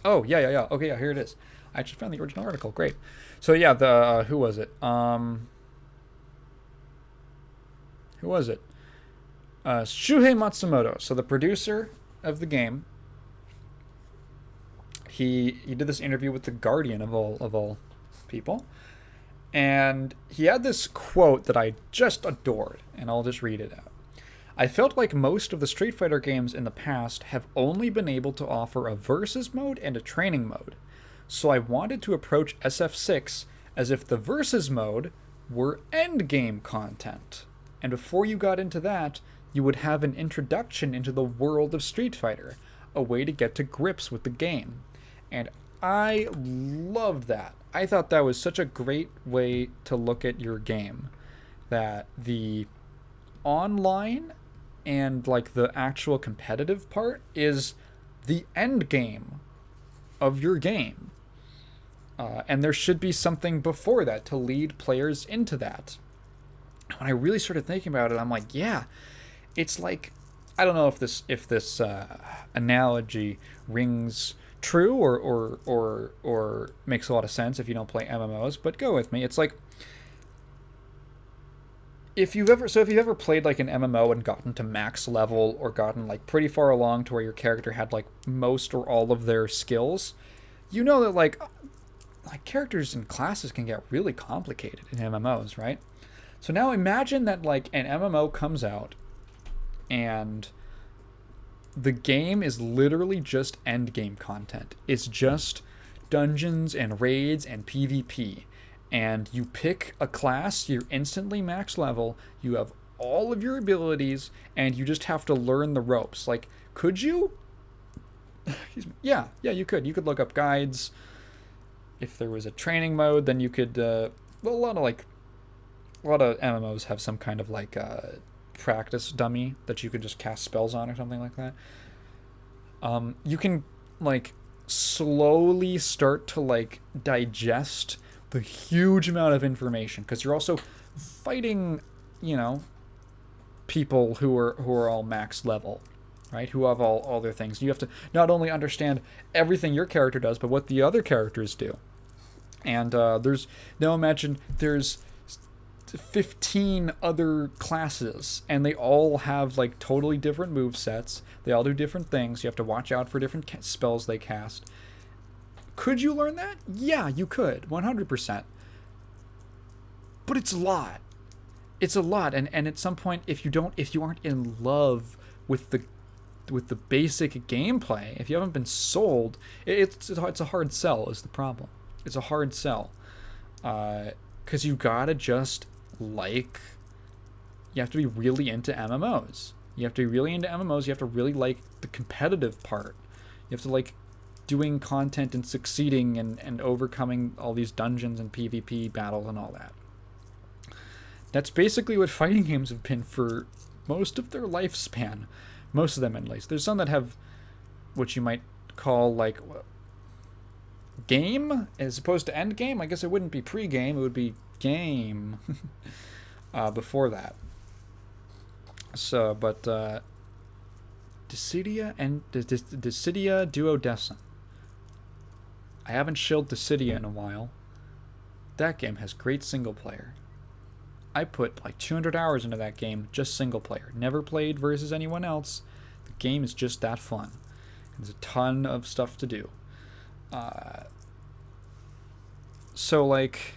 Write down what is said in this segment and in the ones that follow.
Oh, yeah. Okay, yeah, here it is. I actually found the original article. Great. So yeah, the who was it? Who was it? Shuhei Matsumoto. So the producer of the game, he did this interview with the Guardian of all people, and he had this quote that I just adored, and I'll just read it out. I felt like most of the Street Fighter games in the past have only been able to offer a versus mode and a training mode. So I wanted to approach SF6 as if the versus mode were endgame content. And before you got into that, you would have an introduction into the world of Street Fighter, a way to get to grips with the game. And I loved that. I thought that was such a great way to look at your game. That the online and like the actual competitive part is the end game of your game. And there should be something before that to lead players into that. When I really started thinking about it, I'm like, yeah, it's like I don't know if this analogy rings true or makes a lot of sense if you don't play MMOs, but go with me. It's like if you've ever played like an MMO and gotten to max level or gotten like pretty far along to where your character had like most or all of their skills, you know that like characters and classes can get really complicated in MMOs, right? So now imagine that like an MMO comes out and the game is literally just end game content. It's just dungeons and raids and PvP. And you pick a class, you're instantly max level, you have all of your abilities, and you just have to learn the ropes. Like, could you? Yeah, you could. You could look up guides. If there was a training mode, then you could. Well, a lot of MMOs have some kind of like practice dummy that you could just cast spells on or something like that. You can like slowly start to like digest the huge amount of information because you're also fighting, you know, people who are all max level, right? Who have all their things. You have to not only understand everything your character does, but what the other characters do. And there's now imagine there's 15 other classes and they all have like totally different move sets. They all do different things. You have to watch out for different spells they cast. Could you learn that? Yeah, you could, 100%. But it's a lot. It's a lot, and at some point, if you aren't in love with the basic gameplay, if you haven't been sold, it's a hard sell. Is the problem? It's a hard sell, because you gotta just like. You have to be really into MMOs. You have to be really into MMOs. You have to really like the competitive part. You have to like doing content and succeeding and overcoming all these dungeons and PvP battles and all that. That's basically what fighting games have been for most of their lifespan. Most of them, at least. There's some that have what you might call like game as opposed to end game. I guess it wouldn't be pre-game; it would be game before that. So, but Dissidia and Dissidia Duodecim. I haven't shilled Dissidia in a while. That game has great single player. I put like 200 hours into that game, just single player. Never played versus anyone else. The game is just that fun. There's a ton of stuff to do. So like,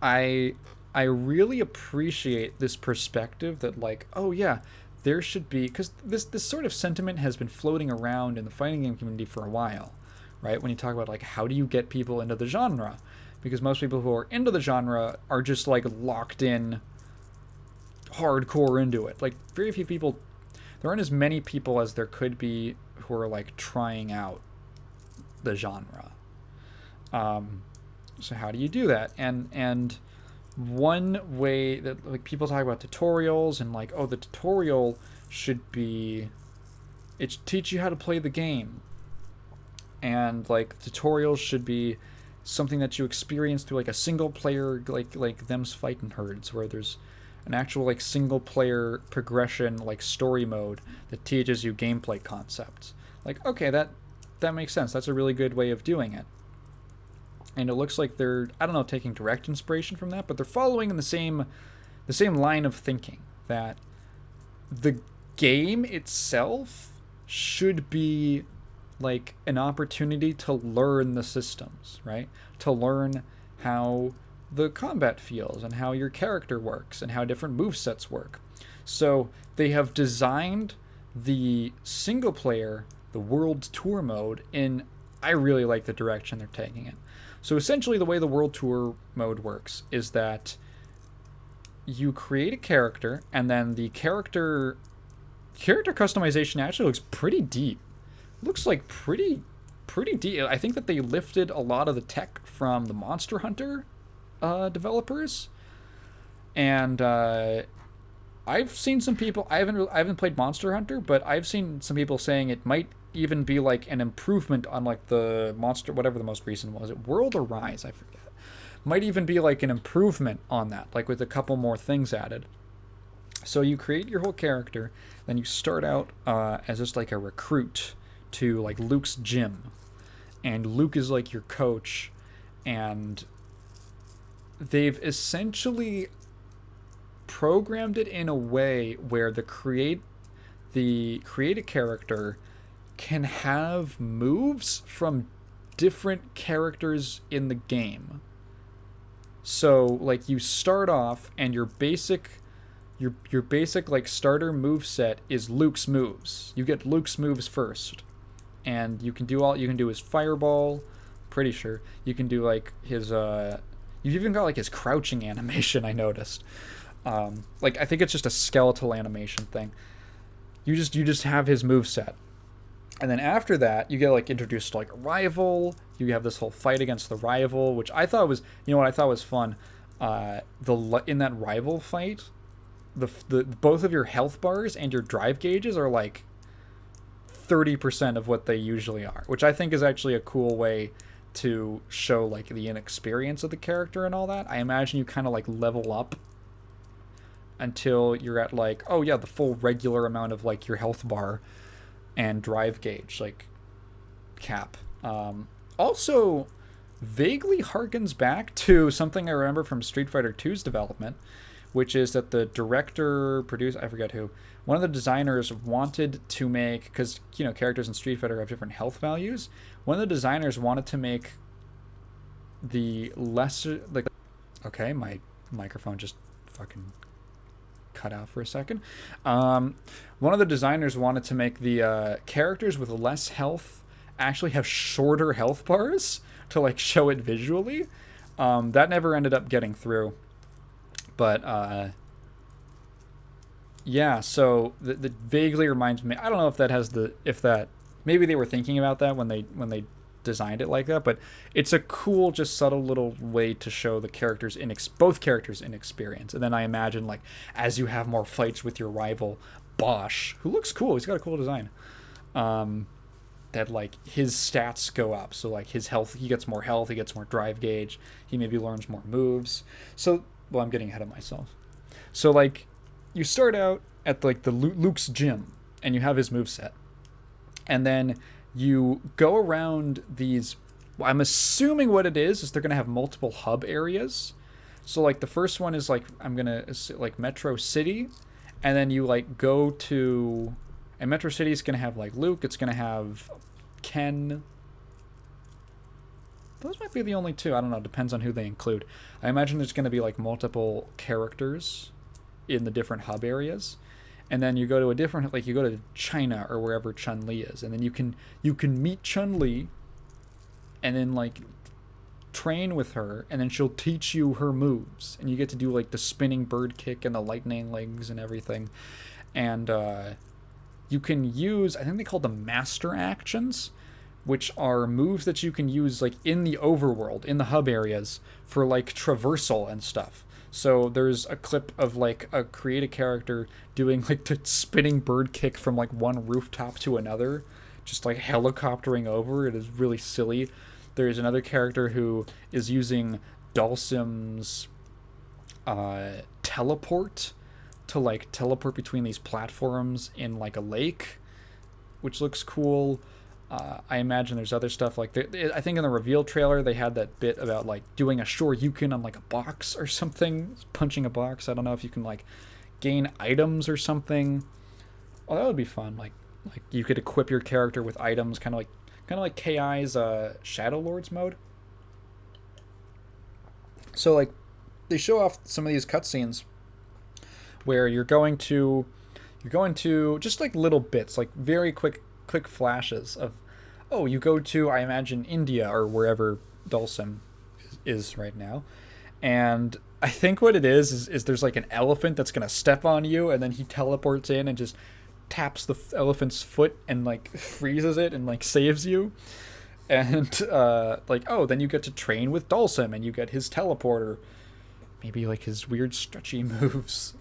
I really appreciate this perspective that like, oh yeah, there should be, because this sort of sentiment has been floating around in the fighting game community for a while, right? When you talk about like how do you get people into the genre, because most people who are into the genre are just like locked in hardcore into it. Like very few people, there aren't as many people as there could be who are like trying out the genre. So how do you do that? And one way that like people talk about tutorials and like, oh, the tutorial should be it should teach you how to play the game, and like tutorials should be something that you experience through like a single player, like them's fighting herds, where there's an actual like single player progression like story mode that teaches you gameplay concepts. Like, okay, that makes sense. That's a really good way of doing it. And it looks like they're, I don't know, taking direct inspiration from that, but they're following in the same line of thinking, that the game itself should be like an opportunity to learn the systems, right? To learn how the combat feels and how your character works and how different movesets work. So they have designed the single player, the world tour mode, in, I really like the direction they're taking it. So essentially the way the world tour mode works is that you create a character, and then the character customization actually looks pretty deep. Looks like pretty deep. I think that they lifted a lot of the tech from the Monster Hunter developers, and I've seen some people. I haven't played Monster Hunter, but I've seen some people saying it might even be like an improvement on like the Monster, whatever the most recent was. It World or Rise, I forget. Might even be like an improvement on that, like with a couple more things added. So you create your whole character, then you start out as just like a recruit to like Luke's gym, and Luke is like your coach, and they've essentially programmed it in a way where the create a character can have moves from different characters in the game. So like you start off and your basic like starter move set is Luke's moves. You get Luke's moves first, and you can do his fireball, pretty sure. You can do like his you've even got like his crouching animation, I noticed. Like I think it's just a skeletal animation thing. You just have his move set. And then after that, you get like introduced to like a rival. You have this whole fight against the rival, which I thought was, what I thought was fun. In that rival fight, the both of your health bars and your drive gauges are like 30% of what they usually are, which I think is actually a cool way to show like the inexperience of the character and all that. I imagine you kind of like level up until you're at like, oh yeah, the full regular amount of like your health bar and drive gauge like cap. Also vaguely harkens back to something I remember from Street Fighter 2's development, which is that the director, producer, I forget who, one of the designers wanted to make, because characters in Street Fighter have different health values. One of the designers wanted to make the lesser, like, okay, my microphone just fucking cut out for a second. One of the designers wanted to make the characters with less health actually have shorter health bars to like show it visually. That never ended up getting through. But yeah, so that vaguely reminds me. I don't know if that has maybe they were thinking about that when they designed it like that, but it's a cool, just subtle little way to show the characters both characters' inexperience. And then I imagine like as you have more fights with your rival Bosch, who looks cool, he's got a cool design, that like his stats go up. So like his health, he gets more health, he gets more drive gauge, he maybe learns more moves. So well, I'm getting ahead of myself. So like you start out at like the Luke's gym and you have his moveset, and then you go around these, well, I'm assuming what it is they're going to have multiple hub areas. So like the first one is like, I'm going to like Metro City, and then you like go to, and Metro City is going to have like Luke, it's going to have Ken. Those might be the only two. I don't know. Depends on who they include. I imagine there's going to be like multiple characters in the different hub areas. And then you go to a different, like you go to China or wherever Chun-Li is, and then you can meet Chun-Li, and then like train with her, and then she'll teach you her moves, and you get to do like the spinning bird kick and the lightning legs and everything. And you can use, I think they call them master actions, which are moves that you can use like in the overworld, in the hub areas, for like traversal and stuff. So there's a clip of like create a character doing like the spinning bird kick from like one rooftop to another, just like helicoptering over. It is really silly. There's another character who is using Dalsim's teleport to like teleport between these platforms in like a lake, which looks cool. I imagine there's other stuff like I think in the reveal trailer they had that bit about like doing a Shoryuken on like a box or something, punching a box. I don't know if you can like gain items or something. Oh, that would be fun. Like you could equip your character with items, kind of like KI's Shadow Lords mode. So like they show off some of these cutscenes where you're going to just like little bits, like very quick flashes of, oh, you go to, I imagine, India or wherever Dulcim is right now, and I think what it is there's like an elephant that's gonna step on you, and then he teleports in and just taps the elephant's foot and like freezes it and like saves you, and like, oh, then you get to train with Dulcim and you get his teleporter, maybe like his weird stretchy moves.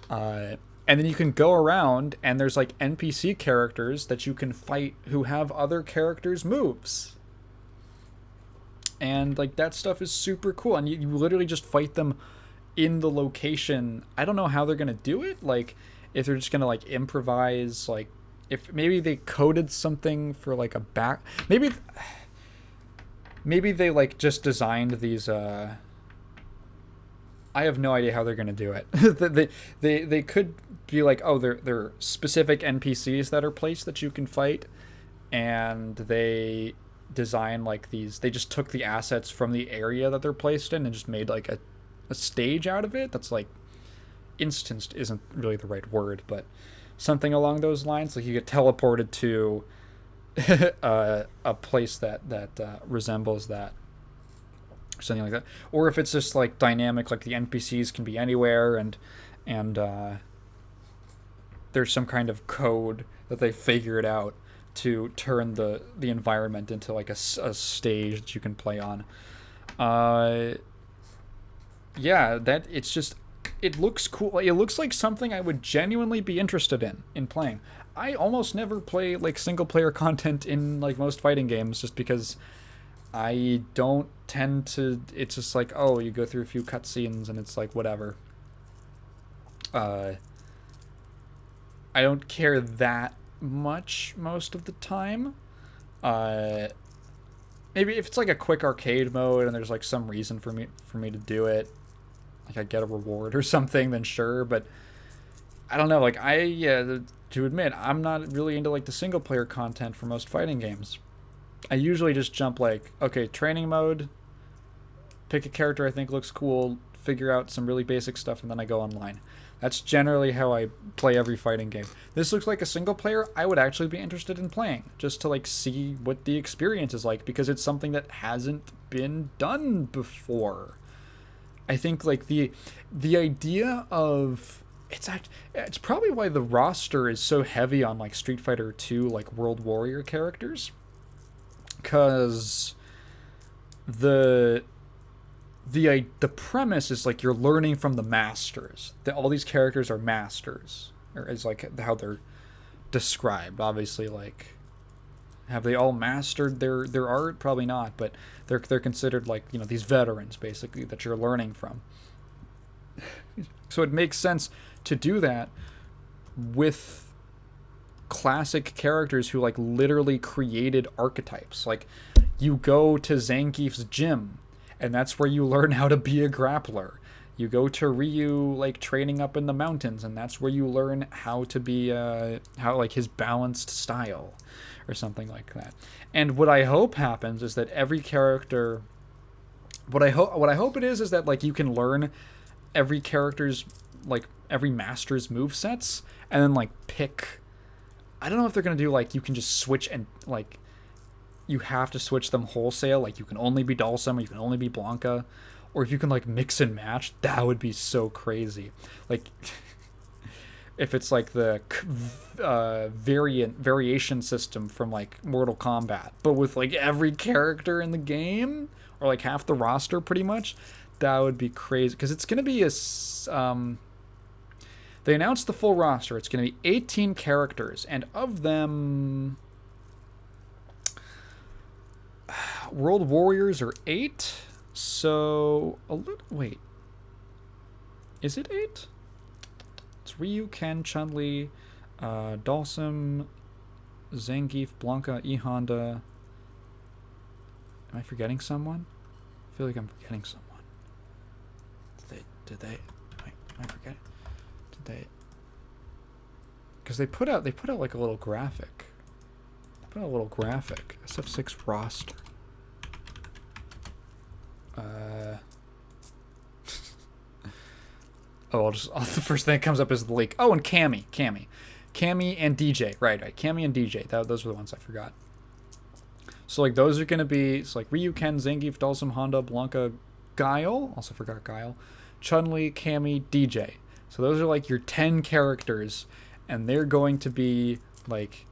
And then you can go around and there's like NPC characters that you can fight who have other characters' moves. And like that stuff is super cool. And you literally just fight them in the location. I don't know how they're going to do it. Like if they're just going to like improvise, like if maybe they coded something for like a back, maybe they like just designed these, I have no idea how they're going to do it. they could be like, oh, they're specific NPCs that are placed that you can fight, and they design like these. They just took the assets from the area that they're placed in and just made like a stage out of it. That's like instanced isn't really the right word, but something along those lines. Like you get teleported to a place that resembles that. Something like that, or if it's just like dynamic, like the NPCs can be anywhere, and there's some kind of code that they figured out to turn the environment into like a stage that you can play on. Yeah, that it's just, it looks cool. It looks like something I would genuinely be interested in playing. I almost never play like single player content in like most fighting games, just because I don't tend to. It's just like, oh, you go through a few cutscenes and it's like whatever. I don't care that much most of the time. Maybe if it's like a quick arcade mode and there's like some reason for me to do it, like I get a reward or something, then sure. But I don't know. Like to admit, I'm not really into like the single player content for most fighting games. I usually just jump like, okay, training mode, pick a character I think looks cool, figure out some really basic stuff, and then I go online. That's generally how I play every fighting game. This looks like a single player I would actually be interested in playing, just to like see what the experience is like, because it's something that hasn't been done before. I think like the idea of it's probably why the roster is so heavy on like Street Fighter 2 like World Warrior characters. Because the premise is like you're learning from the masters. That all these characters are masters, or is like how they're described. Obviously, like have they all mastered their art? Probably not, but they're considered like, you know, these veterans basically that you're learning from. So it makes sense to do that with classic characters who like literally created archetypes. Like you go to Zangief's gym and that's where you learn how to be a grappler. You go to Ryu like training up in the mountains and that's where you learn how to be how like his balanced style or something like that. And what I hope happens is that every character, what I hope it is that like you can learn every character's like every master's movesets and then like pick. I don't know if they're going to do, like, you can just switch and, like, you have to switch them wholesale. Like, you can only be Dulcim or you can only be Blanca. Or if you can, like, mix and match, that would be so crazy. Like, if it's, like, the variation system from, like, Mortal Kombat. But with, like, every character in the game. Or, like, half the roster, pretty much. That would be crazy. Because it's going to be they announced the full roster. It's going to be 18 characters, and of them, World Warriors are 8. So wait, is it 8? It's Ryu, Ken, Chun-Li, Dhalsim, Zangief, Blanca, E Honda. Am I forgetting someone? I feel like I'm forgetting someone. Did they? Am I forgetting? Did they? Because they put out like a little graphic. They put out a little graphic. SF6 roster. The first thing that comes up is the leak. Oh, and Cammy and DJ. Right. Cammy and DJ. Those were the ones I forgot. So like those are gonna be like Ryu, Ken, Zangief, Dhalsim, Honda, Blanca, Guile. Also forgot Guile. Chun-Li, Cammy, DJ. So those are like your 10 characters, and they're going to be like,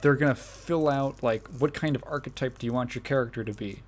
they're gonna fill out like what kind of archetype do you want your character to be.